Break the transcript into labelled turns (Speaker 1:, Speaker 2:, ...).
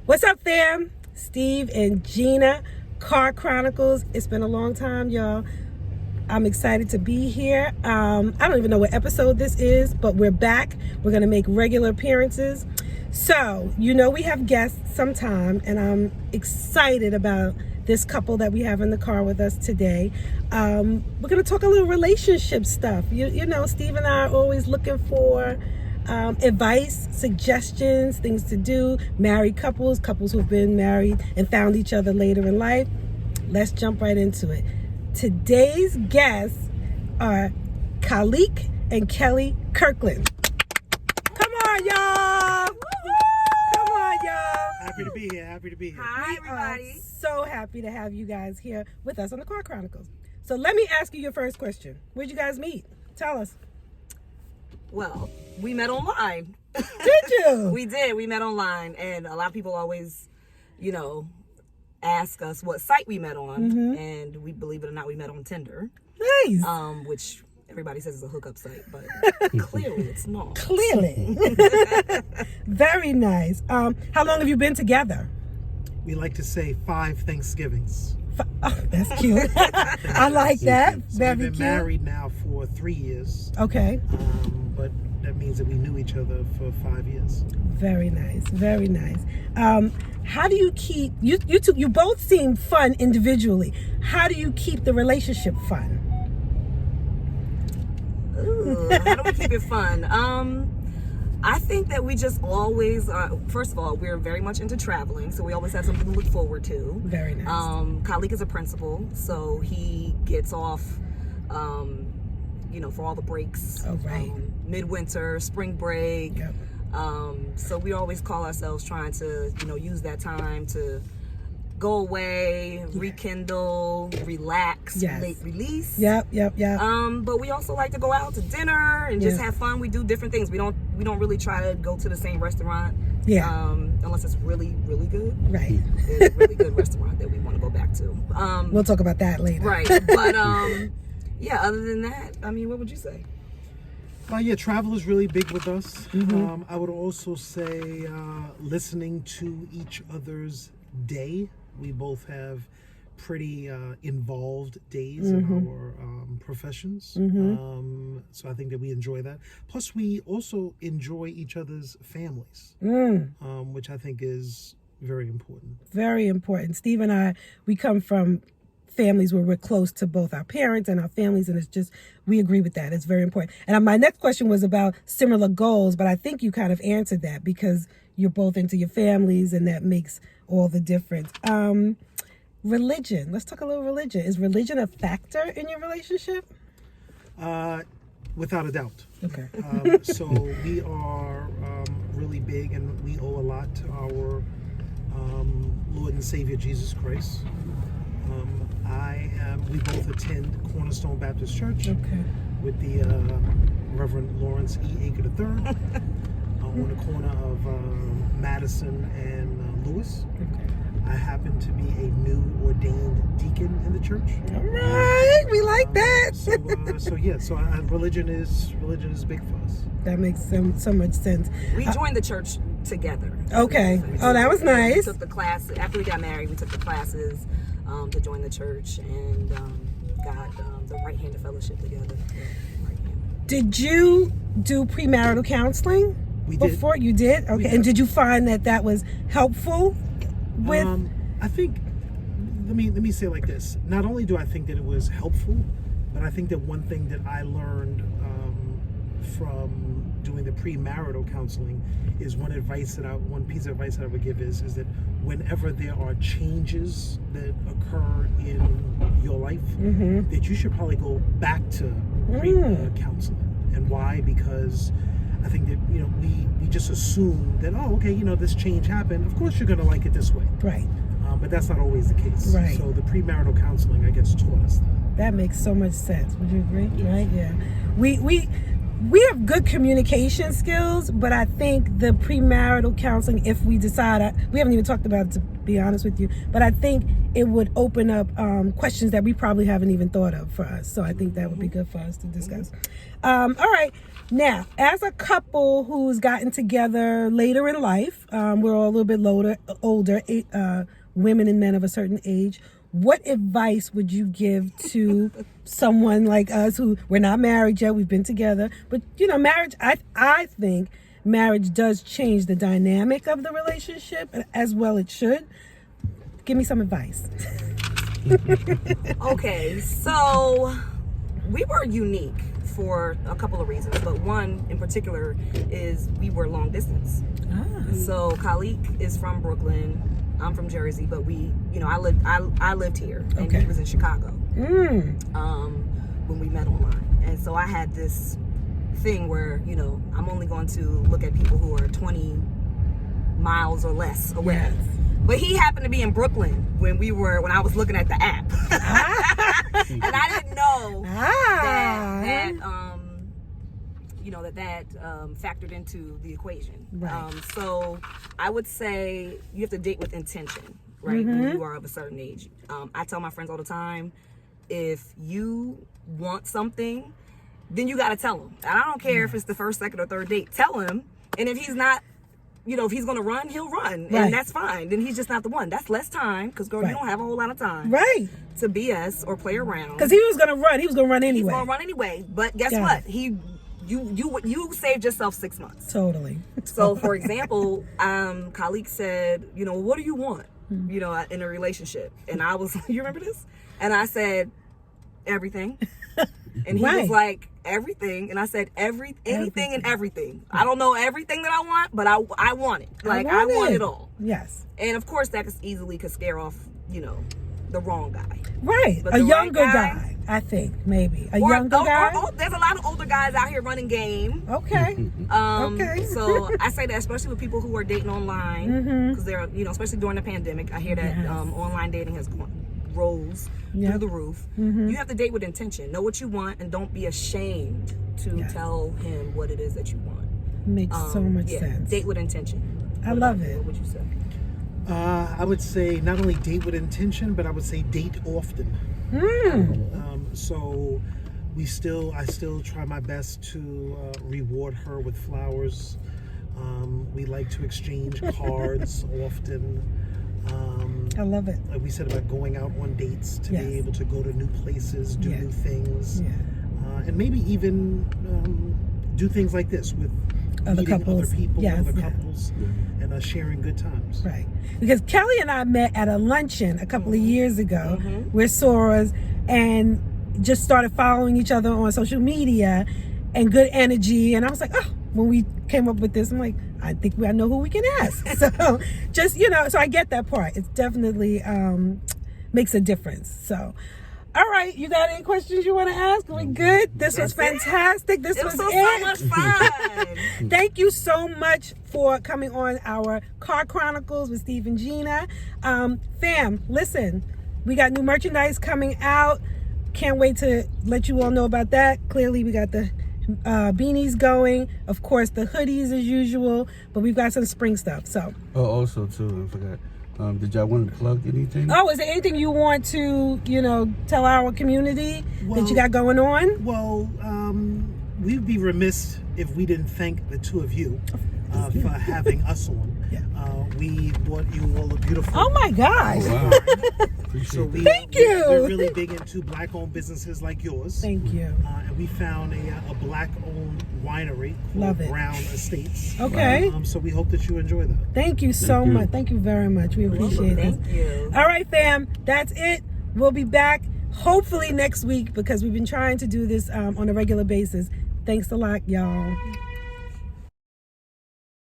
Speaker 1: What's up, fam? Steve and Gina, Car Chronicles. It's been a long time, y'all. I'm excited to be here. I don't even know what episode this is, but we're back. We're going to make regular appearances. So, we have guests sometime, and I'm excited about this couple that we have in the car with us today. We're going to talk a little relationship stuff. You know, Steve and I are always looking for advice, suggestions, things to do, married couples who've been married and found each other later in life. Let's jump right into it. Today's guests are Khalek and Kelli Kirkland. Come on, y'all. Come on, y'all.
Speaker 2: Happy to be here.
Speaker 3: Hi, everybody.
Speaker 1: So happy to have you guys here with us on the Car Chronicles. So let me ask you your first question. Where'd you guys meet? Tell us.
Speaker 3: Well, we met online.
Speaker 1: Did you?
Speaker 3: We did. We met online, and a lot of people always, ask us what site we met on, and we, believe it or not, we met on Tinder.
Speaker 1: Nice.
Speaker 3: Which everybody says is a hookup site, but clearly it's not.
Speaker 1: Clearly. Very nice. How long have you been together?
Speaker 2: We like to say 5 Thanksgivings.
Speaker 1: Oh, that's cute. I like that.
Speaker 2: So
Speaker 1: Very
Speaker 2: we've been
Speaker 1: cute.
Speaker 2: married now for 3 years.
Speaker 1: Okay.
Speaker 2: But that means that we knew each other for 5 years.
Speaker 1: Very nice. Very nice. How do you keep you both seem fun individually. How do you keep the relationship fun?
Speaker 3: Ooh, how do we keep it fun? I think that we just always, first of all, we're very much into traveling, so we always have something to look forward to.
Speaker 1: Very nice.
Speaker 3: Khalek is a principal, so he gets off, for all the breaks.
Speaker 1: Oh, right.
Speaker 3: Midwinter, spring break.
Speaker 1: Yep.
Speaker 3: So we always call ourselves trying to, use that time to go away, rekindle, relax,
Speaker 1: Yes.
Speaker 3: release.
Speaker 1: Yep.
Speaker 3: But we also like to go out to dinner and just have fun. We do different things. We don't really try to go to the same restaurant.
Speaker 1: Yeah.
Speaker 3: Unless it's really, really good.
Speaker 1: Right.
Speaker 3: There's a really good restaurant that we want to go back to.
Speaker 1: We'll talk about that later.
Speaker 3: Right. But other than that, what would you say?
Speaker 2: Travel is really big with us. I would also say listening to each other's day. We both have pretty involved days in our professions. So I think that we enjoy that. Plus, we also enjoy each other's families, which I think is very important.
Speaker 1: Very important. Steve and I, we come from families where we're close to both our parents and our families, and it's just, we agree with that. It's very important. And my next question was about similar goals, but I think you kind of answered that because you're both into your families, and that makes all the difference. Religion. Let's talk a little religion. Is religion a factor in your relationship?
Speaker 2: Without a doubt.
Speaker 1: Okay.
Speaker 2: So we are really big, and we owe a lot to our Lord and Savior Jesus Christ. We both attend Cornerstone Baptist Church with the Reverend Lawrence E. Aker III on the corner of Madison and Lewis. I happen to be a new ordained deacon in the church.
Speaker 1: All right, we like that.
Speaker 2: So religion is big for us.
Speaker 1: That makes so much sense.
Speaker 3: We joined the church together.
Speaker 1: Okay. Oh, that was nice.
Speaker 3: We took the class after we got married. We took the classes to join the church and got the right-handed fellowship together.
Speaker 1: Did you do premarital counseling?
Speaker 2: We did.
Speaker 1: Before you did? Okay. And did you find that was helpful?
Speaker 2: I think, let me say it like this. Not only do I think that it was helpful, but I think that one thing that I learned from doing the premarital counseling is one piece of advice that I would give is that whenever there are changes that occur in your life, that you should probably go back to counseling. And why? Because I think that we just assume that this change happened. Of course you're going to like it this way.
Speaker 1: Right.
Speaker 2: But that's not always the case.
Speaker 1: Right.
Speaker 2: So the premarital counseling, I guess, taught us that.
Speaker 1: That makes so much sense. Would you agree? Yes. Right? Yeah. we have good communication skills, but I think the premarital counseling, if we decide, we haven't even talked about it, to be honest with you, but I think it would open up questions that we probably haven't even thought of for us. So I think that would be good for us to discuss. All right. Now, as a couple who's gotten together later in life, we're all a little bit older, women and men of a certain age. What advice would you give to someone like us who we're not married yet, we've been together, but marriage, I think marriage does change the dynamic of the relationship, as well it should. Give me some advice.
Speaker 3: Okay, so we were unique for a couple of reasons, but one in particular is we were long distance. So Khalek is from Brooklyn, I'm from Jersey, but I lived here, and he was in Chicago when we met online. And so I had this thing where I'm only going to look at people who are 20 miles or less away.
Speaker 1: Yes.
Speaker 3: But he happened to be in Brooklyn when I was looking at the app, and I didn't know that factored into the equation.
Speaker 1: Right.
Speaker 3: So I would say you have to date with intention, right? When you are of a certain age. I tell my friends all the time, if you want something, then you got to tell him. And I don't care if it's the first, second, or third date. Tell him. And if he's not, if he's going to run, he'll run.
Speaker 1: Right.
Speaker 3: And that's fine. Then he's just not the one. That's less time, because, girl, you don't have a whole lot of time.
Speaker 1: Right.
Speaker 3: To BS or play around.
Speaker 1: Because he was going to run. He was going to run anyway.
Speaker 3: He's going to run anyway. But guess what? You saved yourself 6 months.
Speaker 1: Totally.
Speaker 3: So, for example, Khalek said, what do you want, in a relationship? And I was, you remember this? And I said, everything. And he was like, everything. And I said, anything and everything. I don't know everything that I want, but I want it. Like, I want it all.
Speaker 1: Yes.
Speaker 3: And of course, that easily could scare off, the wrong guy.
Speaker 1: Right.
Speaker 3: But
Speaker 1: a
Speaker 3: the
Speaker 1: younger
Speaker 3: right
Speaker 1: guy, I think, maybe. A younger guy?
Speaker 3: There's a lot of older guys out here running game.
Speaker 1: Okay. Okay.
Speaker 3: So I say that especially with people who are dating online, because they're, especially during the pandemic, I hear that online dating has rose through the roof. You have to date with intention. Know what you want, and don't be ashamed to tell him what it is that you want.
Speaker 1: Makes so much sense.
Speaker 3: Date with intention.
Speaker 1: I love it.
Speaker 3: What would you say?
Speaker 2: I would say not only date with intention, but I would say date often. So I still try my best to reward her with flowers. We like to exchange cards often.
Speaker 1: I love it.
Speaker 2: Like we said about going out on dates, to be able to go to new places, do new things, and maybe even do things like this with
Speaker 1: other
Speaker 2: meeting
Speaker 1: couples,
Speaker 2: other people, other couples, and sharing good times.
Speaker 1: Right. Because Kelly and I met at a luncheon a couple of years ago. We're Soras, and just started following each other on social media, and good energy. And I was like, oh, when we came up with this, I'm like, I think I know who we can ask. So just, so I get that part. It definitely makes a difference. So, all right, you got any questions you want to ask? Are we good? This was fantastic. This was
Speaker 3: so much fun.
Speaker 1: Thank you so much for coming on our Car Chronicles with Steve and Gina. Fam, listen, we got new merchandise coming out. Can't wait to let you all know about that. Clearly, we got the beanies going, of course the hoodies as usual, but we've got some spring stuff. So
Speaker 4: also too, I forgot, did y'all want to plug anything?
Speaker 1: Is there anything you want to tell our community that you got going on?
Speaker 2: Well, we'd be remiss if we didn't thank the two of you for having us on. We bought you all a beautiful.
Speaker 1: Oh my gosh!
Speaker 4: Oh, wow.
Speaker 1: Thank you.
Speaker 2: We're really big into black-owned businesses like yours.
Speaker 1: Thank you.
Speaker 2: And we found a black-owned winery called
Speaker 1: Love it.
Speaker 2: Brown Estates.
Speaker 1: Okay.
Speaker 2: So we hope that you enjoy that.
Speaker 1: Thank you so much. Thank you very much. We appreciate it.
Speaker 3: Thank you.
Speaker 1: All right, fam. That's it. We'll be back hopefully next week, because we've been trying to do this on a regular basis. Thanks a lot, y'all.